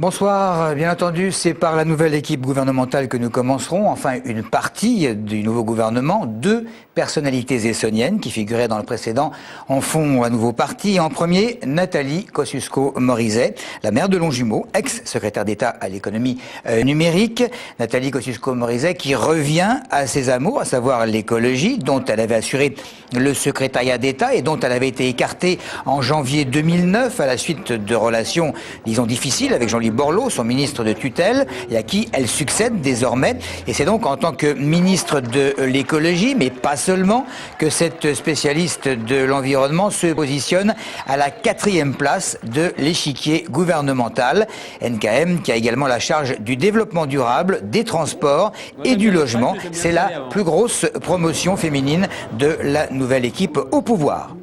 Bonsoir, bien entendu, c'est par la nouvelle équipe gouvernementale que nous commencerons, enfin une partie du nouveau gouvernement. Deux personnalités essonniennes qui figuraient dans le précédent en font un nouveau parti. En premier, Nathalie Kosciusko-Morizet, la maire de Longjumeau, ex-secrétaire d'État à l'économie numérique. Nathalie Kosciusko-Morizet qui revient à ses amours, à savoir l'écologie, dont elle avait assuré le secrétariat d'État et dont elle avait été écartée en janvier 2009 à la suite de relations, disons, difficiles avec Jean-Louis Borloo, son ministre de tutelle, et à qui elle succède désormais. Et c'est donc en tant que ministre de l'écologie, mais pas seulement, que cette spécialiste de l'environnement se positionne à la 4e place de l'échiquier gouvernemental. NKM qui a également la charge du développement durable, des transports et du logement. C'est la plus grosse promotion féminine de la nouvelle équipe au pouvoir.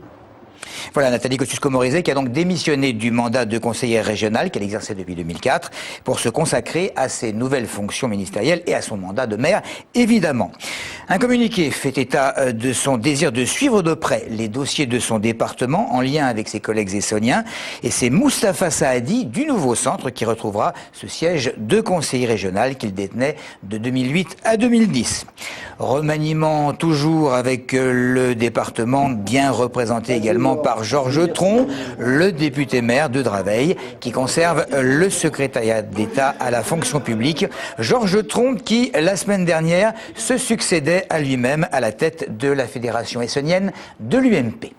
Voilà Nathalie Kosciusko-Morizet qui a donc démissionné du mandat de conseillère régionale qu'elle exerçait depuis 2004 pour se consacrer à ses nouvelles fonctions ministérielles et à son mandat de maire, évidemment. Un communiqué fait état de son désir de suivre de près les dossiers de son département en lien avec ses collègues essonniens. Et c'est Moustapha Saadi du nouveau centre qui retrouvera ce siège de conseiller régional qu'il détenait de 2008 à 2010. Remaniement toujours avec le département bien représenté également par Georges Tron, le député maire de Draveil, qui conserve le secrétariat d'État à la fonction publique. Georges Tron qui, la semaine dernière, se succédait à lui-même à la tête de la fédération essonnienne de l'UMP.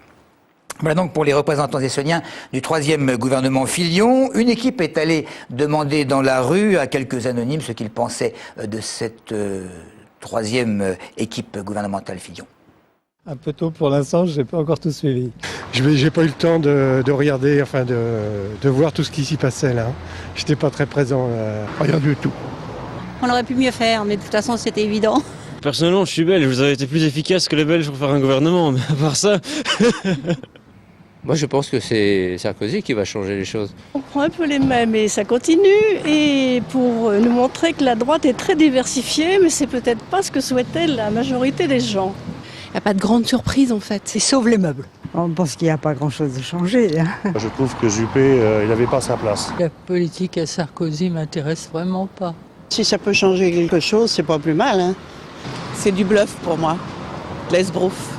Voilà donc pour les représentants essonniens du 3e gouvernement Fillon. Une équipe est allée demander dans la rue à quelques anonymes ce qu'ils pensaient de cette 3e équipe gouvernementale Fillon. Un peu tôt pour l'instant, je n'ai pas encore tout suivi. J'ai pas eu le temps de regarder, enfin de voir tout ce qui s'y passait là. J'étais pas très présent, rien du tout. On aurait pu mieux faire, mais de toute façon c'était évident. Personnellement, je suis belge, vous avez été plus efficace que les Belges pour faire un gouvernement, mais à part ça... Moi je pense que c'est Sarkozy qui va changer les choses. On prend un peu les mêmes et ça continue, et pour nous montrer que la droite est très diversifiée, mais c'est peut-être pas ce que souhaitait la majorité des gens. Il n'y a pas de grande surprise en fait. Il sauve les meubles. On pense qu'il n'y a pas grand-chose de changé. Je trouve que Juppé, il n'avait pas sa place. La politique à Sarkozy m'intéresse vraiment pas. Si ça peut changer quelque chose, c'est pas plus mal. Hein. C'est du bluff pour moi. L'esbrouf.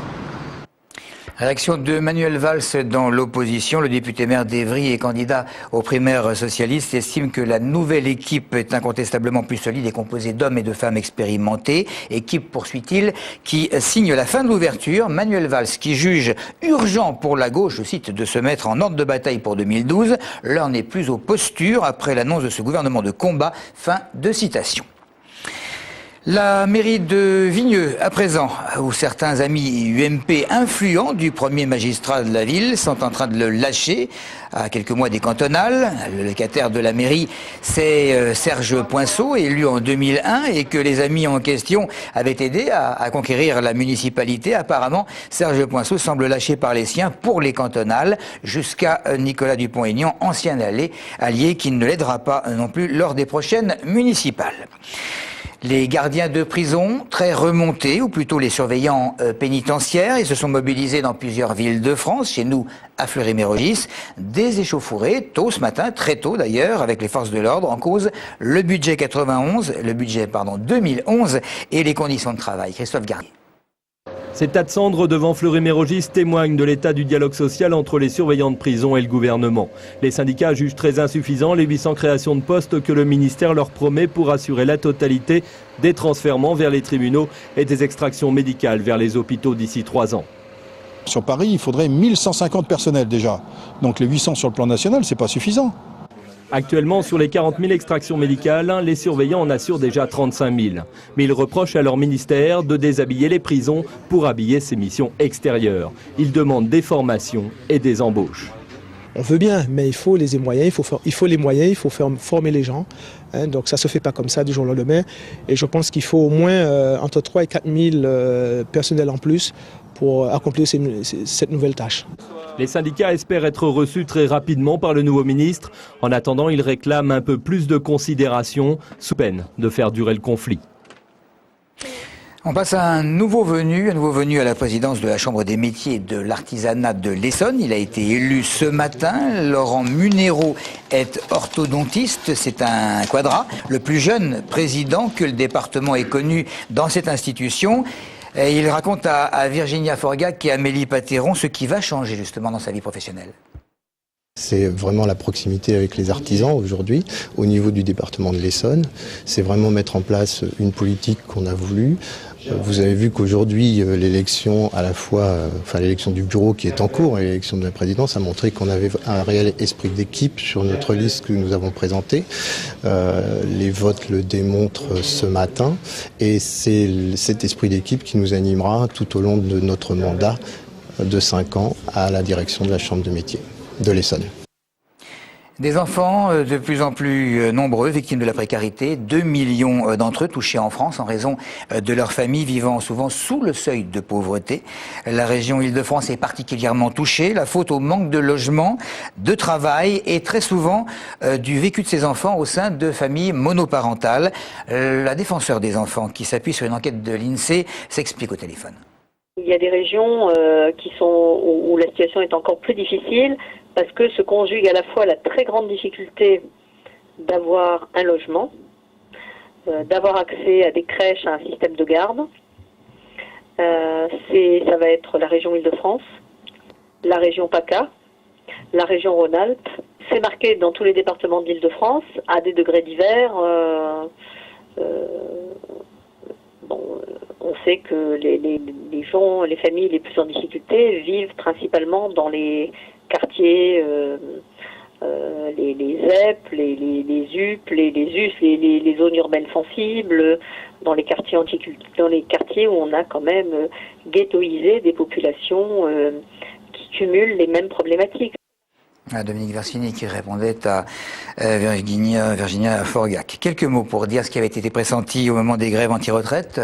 Réaction de Manuel Valls dans l'opposition. Le député maire d'Évry et candidat aux primaires socialistes estime que la nouvelle équipe est incontestablement plus solide et composée d'hommes et de femmes expérimentés. Équipe, poursuit-il, qui signe la fin de l'ouverture. Manuel Valls qui juge urgent pour la gauche, je cite, de se mettre en ordre de bataille pour 2012. L'heure n'est plus aux postures après l'annonce de ce gouvernement de combat. Fin de citation. La mairie de Vigneux, à présent, où certains amis UMP influents du premier magistrat de la ville sont en train de le lâcher à quelques mois des cantonales. Le locataire de la mairie, c'est Serge Poinceau, élu en 2001, et que les amis en question avaient aidé à conquérir la municipalité. Apparemment, Serge Poinceau semble lâché par les siens pour les cantonales, jusqu'à Nicolas Dupont-Aignan, ancien allié, qui ne l'aidera pas non plus lors des prochaines municipales. Les gardiens de prison, très remontés, ou plutôt les surveillants pénitentiaires, ils se sont mobilisés dans plusieurs villes de France, chez nous à Fleury-Mérogis, des échauffourées, tôt ce matin, très tôt d'ailleurs, avec les forces de l'ordre, en cause le budget 2011 et les conditions de travail. Christophe Garnier. Ces tas de cendres devant Fleury-Mérogis témoignent de l'état du dialogue social entre les surveillants de prison et le gouvernement. Les syndicats jugent très insuffisants les 800 créations de postes que le ministère leur promet pour assurer la totalité des transfèrements vers les tribunaux et des extractions médicales vers les hôpitaux d'ici 3 ans. Sur Paris, il faudrait 1150 personnels déjà. Donc les 800 sur le plan national, c'est pas suffisant. Actuellement, sur les 40 000 extractions médicales, les surveillants en assurent déjà 35 000. Mais ils reprochent à leur ministère de déshabiller les prisons pour habiller ces missions extérieures. Ils demandent des formations et des embauches. On veut bien, mais il faut les moyens, il faut les moyens, il faut faire former les gens. Donc ça ne se fait pas comme ça du jour au lendemain. Et je pense qu'il faut au moins entre 3 et 4 000 personnels en plus pour accomplir cette nouvelle tâche. Les syndicats espèrent être reçus très rapidement par le nouveau ministre. En attendant, ils réclament un peu plus de considération, sous peine de faire durer le conflit. On passe à un nouveau venu à la présidence de la Chambre des métiers et de l'artisanat de l'Essonne. Il a été élu ce matin. Laurent Munero est orthodontiste. C'est un quadra, le plus jeune président que le département ait connu dans cette institution. Et il raconte à Virginia Forgac et Amélie Patéron ce qui va changer justement dans sa vie professionnelle. C'est vraiment la proximité avec les artisans aujourd'hui au niveau du département de l'Essonne. C'est vraiment mettre en place une politique qu'on a voulu. Vous avez vu qu'aujourd'hui, l'élection à la fois, l'élection du bureau qui est en cours et l'élection de la présidence a montré qu'on avait un réel esprit d'équipe sur notre liste que nous avons présentée. Les votes le démontrent ce matin et c'est cet esprit d'équipe qui nous animera tout au long de notre mandat de 5 ans à la direction de la Chambre de métiers de l'Essonne. Des enfants de plus en plus nombreux, victimes de la précarité, 2 millions d'entre eux touchés en France en raison de leur famille vivant souvent sous le seuil de pauvreté. La région Île-de-France est particulièrement touchée, la faute au manque de logement, de travail et très souvent du vécu de ces enfants au sein de familles monoparentales. La défenseure des enfants, qui s'appuie sur une enquête de l'INSEE, s'explique au téléphone. Il y a des régions où la situation est encore plus difficile parce que se conjugue à la fois la très grande difficulté d'avoir un logement, d'avoir accès à des crèches, à un système de garde. Ça va être la région Île-de-France, la région PACA, la région Rhône-Alpes. C'est marqué dans tous les départements d'Île-de-France à des degrés divers. On sait que les familles les plus en difficulté vivent principalement dans les quartiers, les ZEP, les UP, les US, les zones urbaines sensibles, dans les quartiers où on a quand même ghettoisé des populations qui cumulent les mêmes problématiques. Dominique Versini qui répondait à Virginia Forgac. Quelques mots pour dire ce qui avait été pressenti au moment des grèves anti-retraite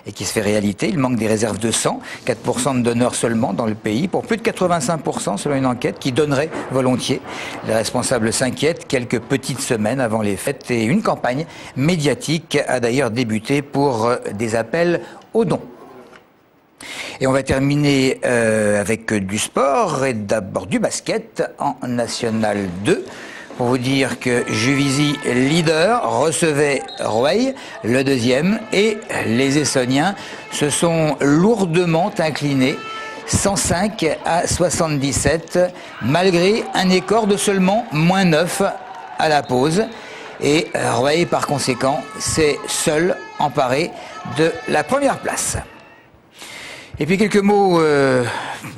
et qui se fait réalité. Il manque des réserves de sang, 4% de donneurs seulement dans le pays, pour plus de 85% selon une enquête qui donnerait volontiers. Les responsables s'inquiètent quelques petites semaines avant les fêtes et une campagne médiatique a d'ailleurs débuté pour des appels aux dons. Et on va terminer avec du sport et d'abord du basket en National 2. Pour vous dire que Juvisy, leader, recevait Rueil, le deuxième, et les Essonniens se sont lourdement inclinés, 105-77, malgré un écart de seulement -9 à la pause. Et Rueil, par conséquent, s'est seul emparé de la première place. Et puis quelques mots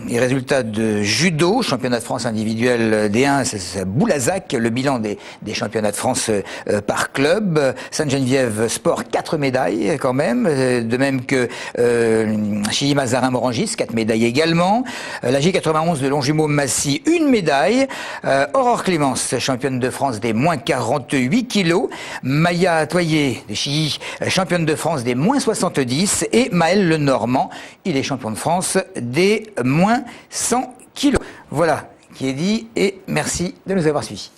et résultats de judo, championnat de France individuel D1, c'est Boulazac, le bilan des championnats de France par club. Sainte-Geneviève Sport, 4 médailles quand même, de même que Chili Mazarin-Morangis, 4 médailles également. La J91 de Longjumeau-Massy, 1 médaille. Aurore Clémence, championne de France des -48 kilos. Maya Toyer de Chilly, championne de France des -70. Et Maël Lenormand, il est champion de France des -100 kilos. Voilà qui est dit et merci de nous avoir suivis.